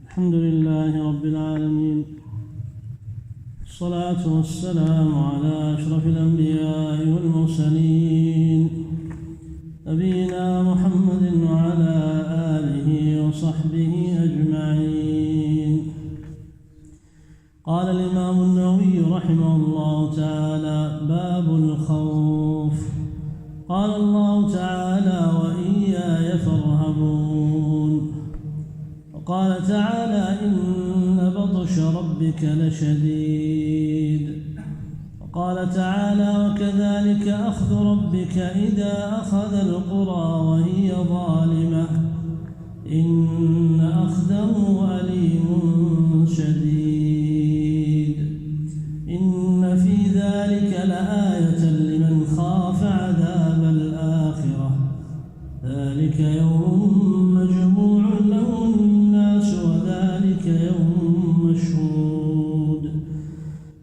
الحمد لله رب العالمين، الصلاة والسلام على أشرف الأنبياء والمرسلين نبينا محمد وعلى آله وصحبه أجمعين. قال الإمام النووي رحمه الله تعالى: باب الخوف. قال الله تعالى: وإياي فارهبون. وقال تعالى: إن بطش ربك لشديد. وقال تعالى: وكذلك أخذ ربك إذا أخذ القرى وهي ظالمة إن أخذه أليم شديد. إن في ذلك لآية لمن خاف عذاب الآخرة، ذلك يوم مجموع له الناس وذلك يوم مشهود.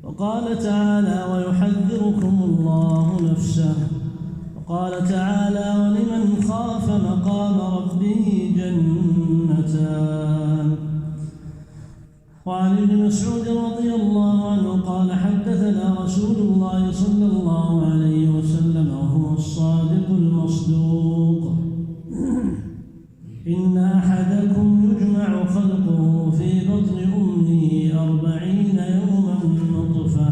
وقال تعالى: ويحذركم الله نفسه. وقال تعالى: ولمن خاف مقام ربه جنتان. وعن ابن مسعود رضي الله عنه قال: حدثنا رسول الله صلى الله عليه وسلم وهو الصادق المصدوق: إن أحدكم يجمع خلقه في بطن أمه 40 يوما نطفة،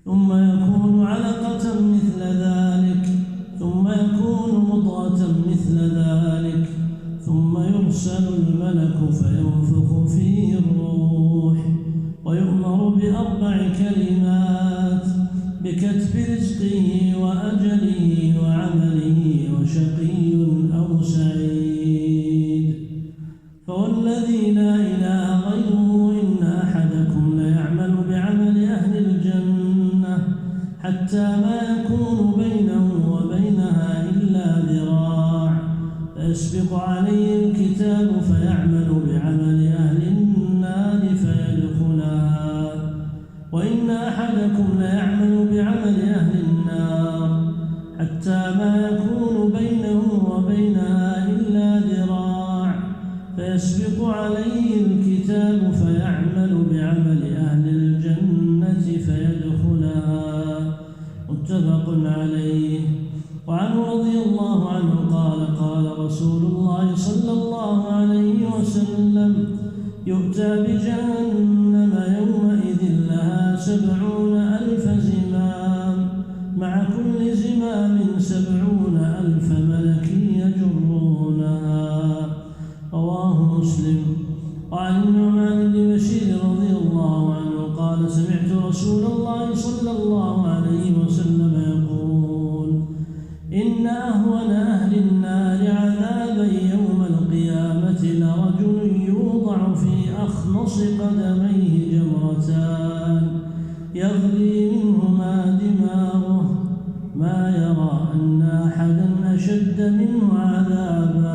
ثم يكون علقة مثل ذلك، ثم يكون مضغة مثل ذلك، ثم يرسل الملك فينفخ فيه الروح، ويؤمر ب4 كلمات: بكتب رزقه وأجله وعمله وشقي أو سعيد. فوالذي لا إله غيره إن أحدكم ليعمل بعمل أهل الجنة حتى ما يكون بينه وبينها إلا ذراع، فيسبق عليه الكتاب فيعمل بعمل أهل النار فيدخلها، وإن أحدكم ليعمل بعمل أهل النار حتى ما يكون بينه وبينها إلا ذراع، فيسبق عليه الكتاب فيعمل بعمل أهل الجنة فيدخلها. متفق عليه. وعنه رضي الله عنه قال: قال رسول الله صلى الله عليه وسلم: يؤتى بجهنم يومئذ لها 70,000 زمام، مع كل زمام 70,000 ملك يجرونها. رواه مسلم. وعن النعمان بن بشير رضي الله عنه قال: سمعت رسول الله صلى الله عليه وسلم يقول: إن أهون أهل النار عذابا يوم القيامة لرجل يوضع في أخنص قدميه جمرتان يغلي منهما دماغه، ما يرى أن أحدا أشد منه عذابا